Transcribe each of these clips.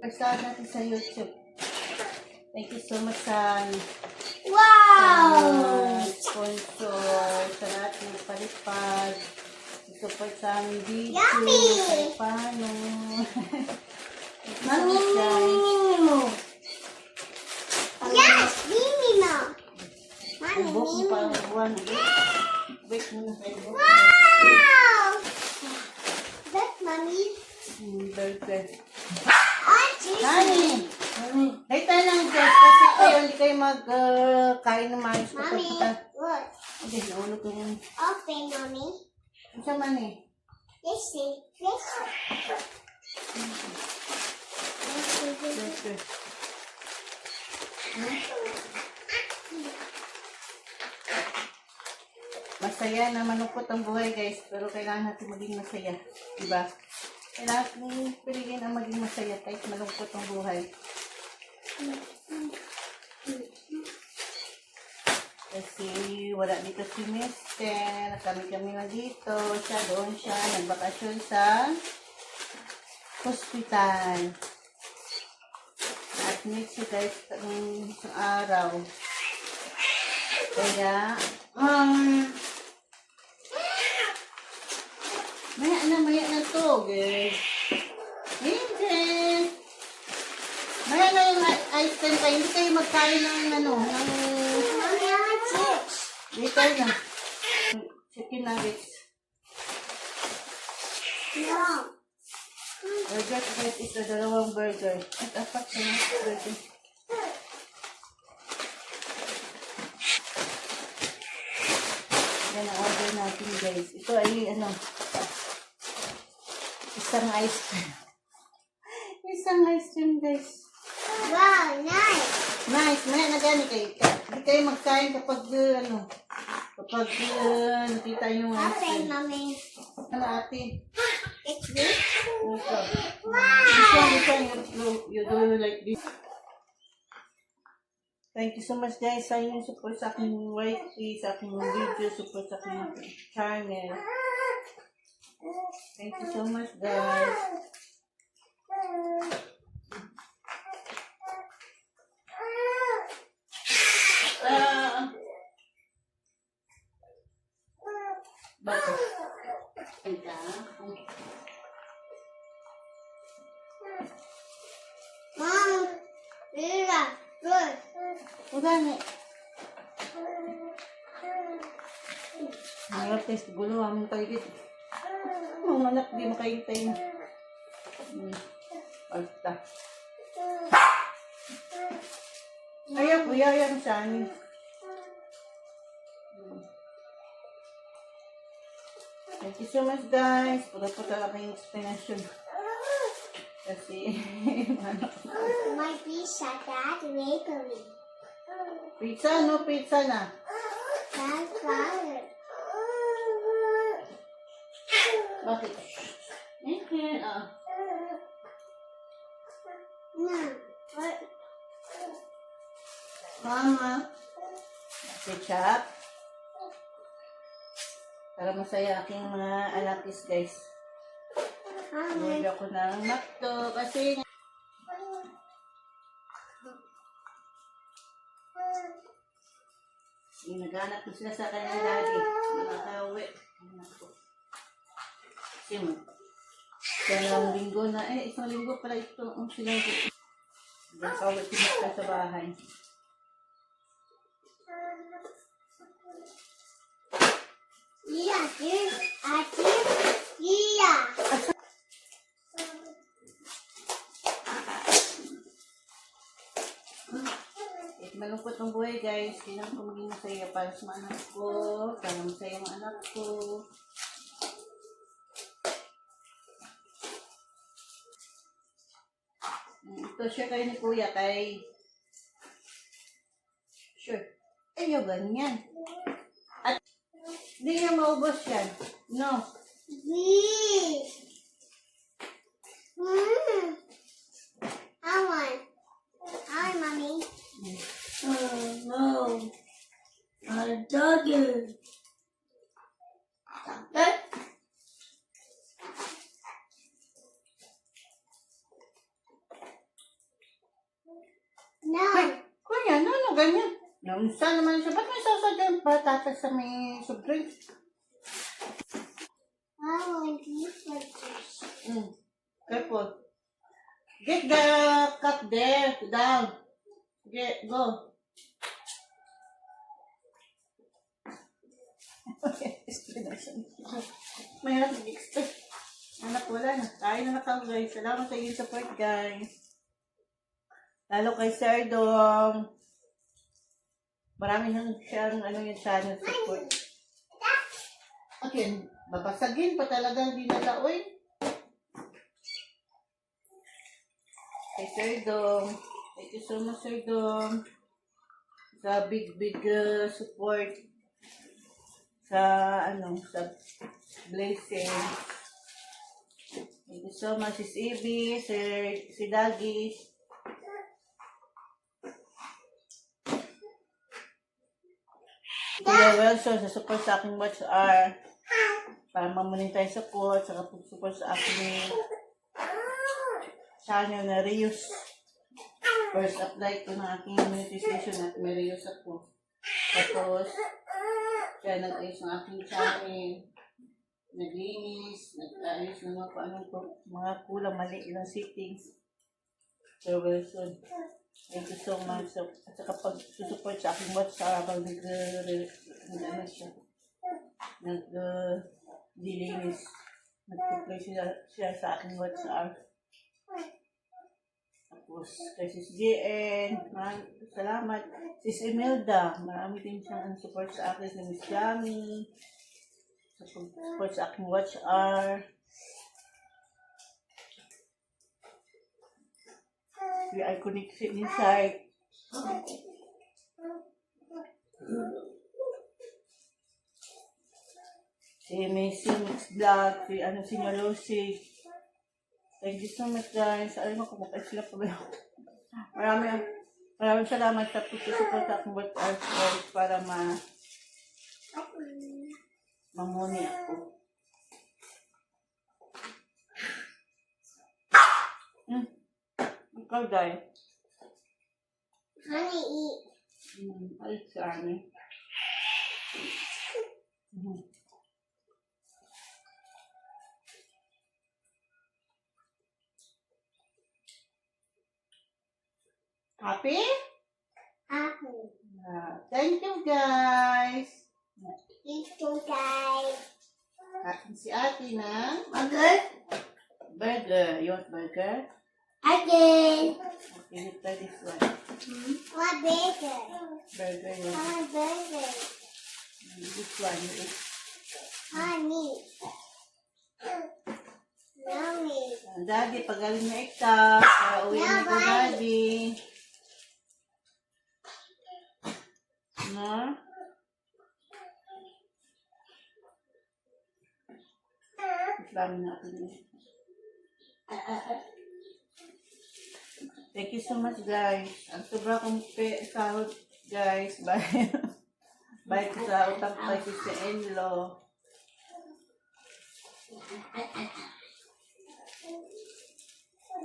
Pagsahan natin sa YouTube. Thank you so much sa sponsor, sa lahat ng palipad. Support sa aming video. Kahit paano. Mami, Mimi mo. Yes, Mimi mo. Mami, Ubok mo Mimi pa mo. ang buwan. Wait muna sa ibok. Wow! That's Mommy. Burger. Oh, Jesus. Nani! Hey, tayo lang guys. Kasi kayo hindi kayo mag-kain ng maayos. Mommy, look. Hindi, naulog ko yun. Open, Mommy. Ano sa man eh? This is fish. Burger. Masaya na malungkot ang buhay guys, pero kailangan natin maging masaya, diba? Kailangan natin piliin ang maging masaya kahit malungkot ang buhay. Kasi wala dito si Mister, kami na dito, siya doon siya, nagbakasyon sa hospital. Admit siya guys ng isang araw. Kaya, maya na to, guys. Vincent! Maya na yung ice cream kayo. Hindi kayo magkain ng Mommy, I want chips. dito na. Chicken nuggets. No. Burger guys is a dalawang burger. At apat na burger. Yan ang order natin guys. Ito ay isang ice cream. Isang ice cream guys. Wow, nice. Nice. Maya na gani kayo. Hindi kayo magkain kapag kapag nakita yung ice Okay, cream. Mommy. Ano ate? It's this. Ito. Wow. This one, you do like this. Thank you so much guys sa inyong support sa aking YT, sa aking video, support sa aking channel. Thank you so much guys. Bakit? Ito. Mom, Lila, good. Magani. Mga test gulo, aming kaigit. Mga anak, di makaigitay na. Basta. Ayaw, kuya, yan sa amin. Thank you so much guys. Pula-pula lang yung explanation. Kasi, My pizza, Dad, bakery. pizza, no? Pizza na. That's father. Bakit? Okay, No. What? Mama. Ketchup. Para masaya aking mga alakis, guys. Mommy. Order ako ng McDo kasi naghanap ko sila sa kanyang daddy. Nakakawi. Kasi dalawang linggo na. Isang linggo pala ito. Ang sila nagkawi sila sa bahay. Yeah, dude. Yeah. Malungkot ang buhay guys. Kailangan ko maging masaya para sa mga anak ko. Para masaya ang anak ko. Ito share kayo ni kuya kay... Sure. Ayaw ganyan. At hindi niya maubos yan. No. Yeah. I want. Mommy. Oh no. A doggy. mo ganyan? Naunsa naman siya. Ba't may sausa dyan? Patatas sa may soft drink. I want these pictures. Careful. Get the cup there. Down. Get, go. Explanation. Mahirap mag-explain. Anak, wala na. Kain na ako, guys. Salamat sa inyong support, guys. Lalo kay Sir Dong. Marami siyang yung channel support. Okay, babasagin pa talagang dinala, oy. Kay Sir Dong. Thank you so much, Sir Dong. Sa big support. Sa, sa blessing. Thank you so much, Sis Ibi, si Dagi. Kuya Wilson, sa support sa aking watch hour. Para mamonetize support, sa support sa aking channel na reuse. First apply ko ng aking monetization at may reuse ako. Tapos, kaya nag-ayos ng aking channel. Naglinis, nag-ayos ng mga kulang, mali ilang settings. Sir Wilson, thank you so much. At saka pag-support sa aking watch hour, pag nag-dilinis, nag-play siya sa aking watch hour. Tapos, kay Sis JN, maraming salamat. Sis Imelda, marami din siyang support sa akin. Si Miss Yami, support sa aking watch hour. Si Iconic Inside. Si Messi Mix Vlog, si Senior Lucy. Thank you so much, guys. Alam mo, kumakay sila pa ba yun? Maraming salamat sa pagsusupport sa aking watch hour para mamuni ako. Ikaw, Day. Honey, eat. Ay, si Army. Happy? Happy. Thank you, guys. Thank you, guys. Akin si Ate na Burger? burger. You want burger? Again. Okay, you try this one. What burger? Burger, I yun. want burger. This one, you eat. Honey. Yummy. Daddy, pagaling na ikaw. Para uwi na ko, Daddy. No? Dami natin eh. Thank you so much, guys. Ang sobra kong sahod, guys. Bye ko sa utang kay si Enlo.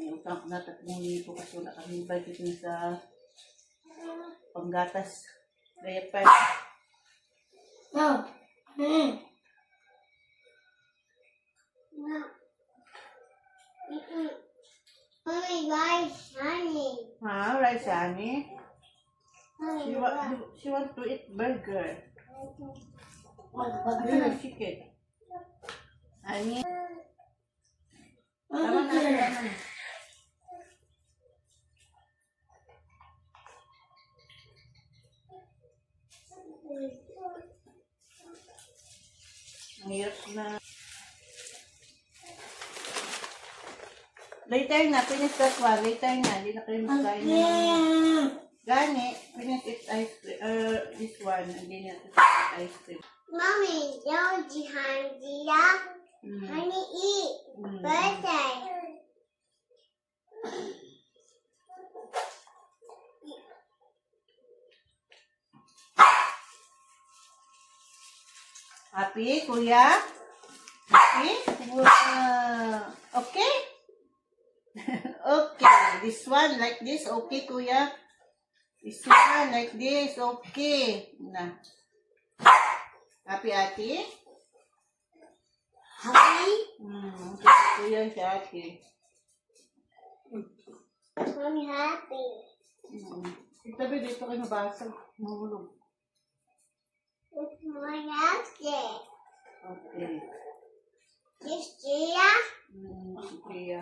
Utang ko na 3,000 kasi wala kami budget na sa panggatas. Diaper. No. No. Mommy, rice, honey. Ha? Rice, honey? Honey, She want to eat burger. what? Burger chicken. Honey? Tama na, tama na. Ang hirap na. Later na, finish that one. Later na, hindi na kayo magkain na. Gani, finish it ice cream. This one, hindi na ito ice cream. Mommy, don't you hungry? Yeah? Honey, eat. Birthday. Happy, kuya? Happy? Okay? Okay, this one, like this, okay, kuya? It's not like this. Okay. Na. Happy, ate? Happy? Ito yan si ate. Mommy happy. Sabi dito kayo nabasag. Mahulog. It's my happy. Okay. This Gia? Si Priya.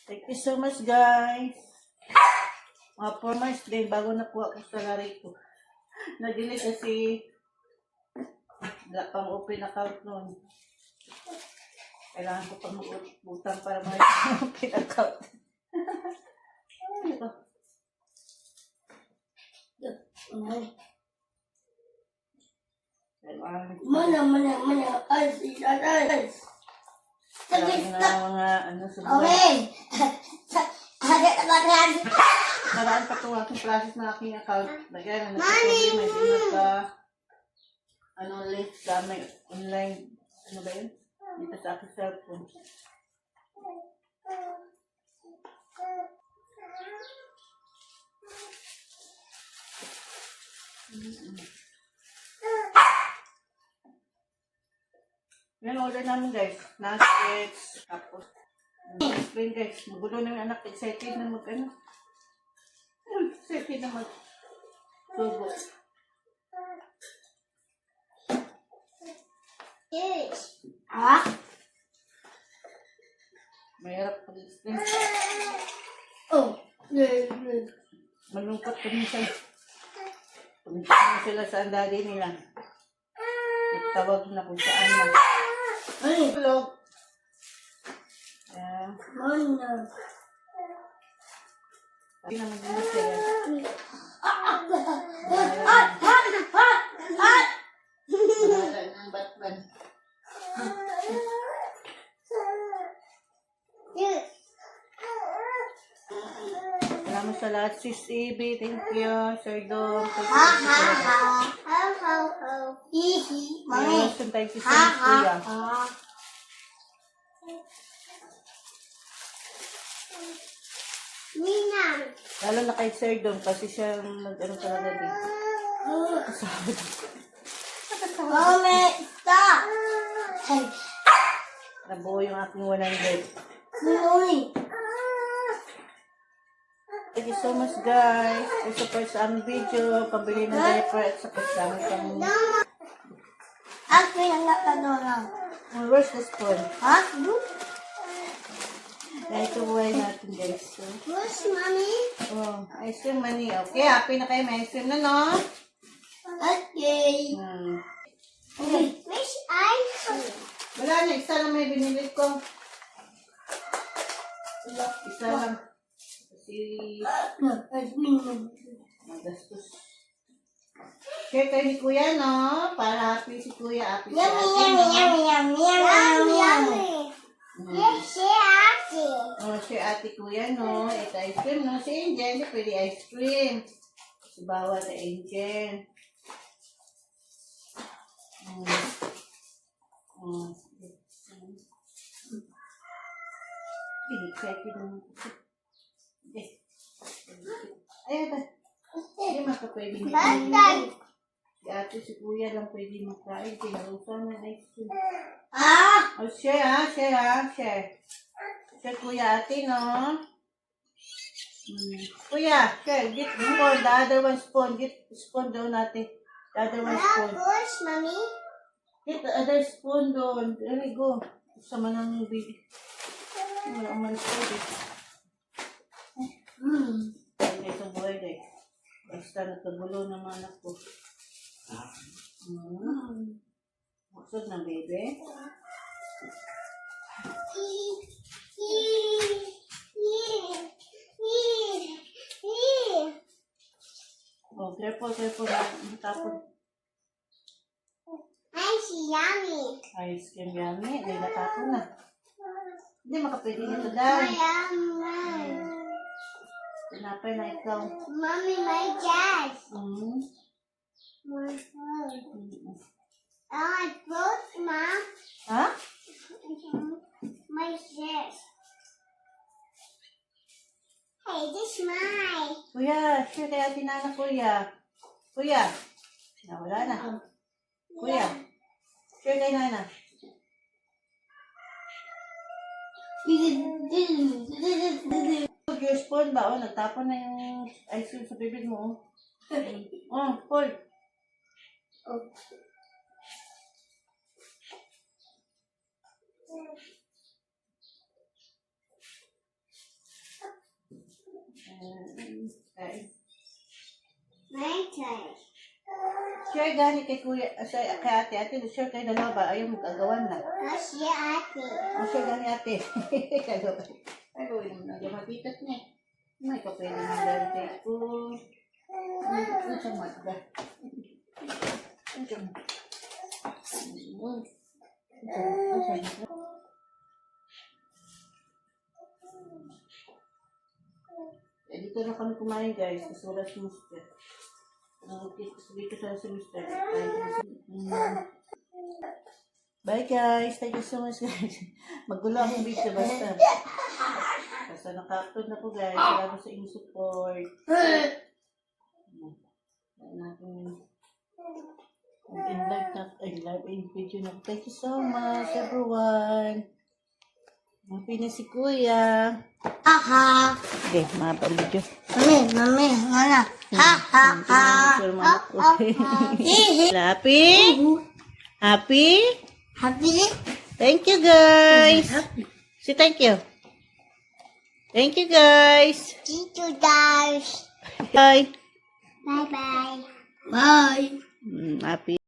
Thank you so much, guys. Mga 4 months din bago nakuha ko sa salary ko. Nag-delete kasi wala pang open account noon. Kailangan ko pang mag-utang para mag-open account. Ano ba? Mana. Kailangan na mga ano sa buhay. Okay. Ada kebakaran. Maraan pa itong aking classes na aking account. Bagay na nagka-problem. May dinag ano link sa may online. Ano ba yun? Dito sa aking cellphone. Yan, order namin guys. Nuggets. Tapos, explain guys. Magulo na yung anak. Excited na mag-ano. Excited na mag-subo. Yes. Ah? Mahirap pag-explain. Oh. Malungkot pa minsan. Pag sila sa andali nila. Nagtawag na kung saan na. Ay. Hello. Ayan. Mana. Hindi naman din masaya. Wala ng Batman. Yes. Salamat sa lahat. Sis Ivy, thank you. Sir Dom, thank Ha you. ha ha. Ho. Hihi. Mami. Thank you so Ha much, ha Kuya. ha. Nina. Lalo na kay Sir Dom kasi siya nag-ano talaga din. Kasama. Mami, stop. Hey. Nabuo yung aking 100. Mami. Thank you so much, guys. For support sa aming video, pambili ng diaper at sa kasama kami. Ako yung nakadora. Where's the spoon? Ha? Ito buhay natin, guys. So, Who's mommy? oh, ice cream money. Okay, happy na kayo. May ice cream na, no? Okay. Miss ice cream. Wala na, isa lang may binili ko. Isa lang. Kasi, magastos. Share kayo ni Kuya, no? Para happy si Kuya. Happy si Ate, no? Yummy. Yes, ate. Oh, share Ate Kuya, no? Ito ice cream, no? Si Angel, hindi pwede ice cream. Si bawal na Angel. Excited naman kasi. Ay, ba? Hindi makapwede Bye. si ate, si kuya lang pwede makain. Pinarusan ng ice cream. Ah. Oh, share ha, share ha, share. Share kuya ate, no? Kuya, share. Get more, the other one spoon. Get spoon doon natin. The other one spoon. Who's mommy? Get the other spoon doon. There we go. Sama ng baby. Wala akong spoon. Hindi sa buhay guys. Basta nagkagulo ng mga anak ko. Maksud na baby. Oh, careful na. Tapon. Ay, si Yummy. Ice cream yummy. Dahil natapon na. Hindi makapwede nito dahil. Tinapay na ikaw. Mommy, my dad. My phone. I broke, Mom. Ha? My shirt. Share kay Ate Nana, Kuya. Kuya. Nawala na. Kuya. Share kay Nana. Your spoon ba? Oh, nagtapon na yung ice cream sa bibig mo. Oh, Paul. Okay. My turn. Share gani kay Kuya, kay Ate. Ate, share kay dalawa ba? Ayaw mag-agawan na. What's your ate? Share gani Ate. Ay, gawin mo na. Gamapitat niya. May kapay na nang kay ko. Ano siya magda? Ano siya magda? Dito na kami kumain guys. Kasi wala si Mr. Dito sa si Mr. Bye guys. Thank you so much guys. Maggulo akong video basta. Basta naka-upload na po guys. Salamat sa inyong support. Natin live in video na. Thank you so much everyone. Happy na si Kuya. Aha. Okay, mga video. Mami, mana? Ha, ha, ha. Happy? Happy? Happy? Thank you guys. Say thank you. Thank you guys. See you guys. Bye. Bye-bye. Bye. Happy.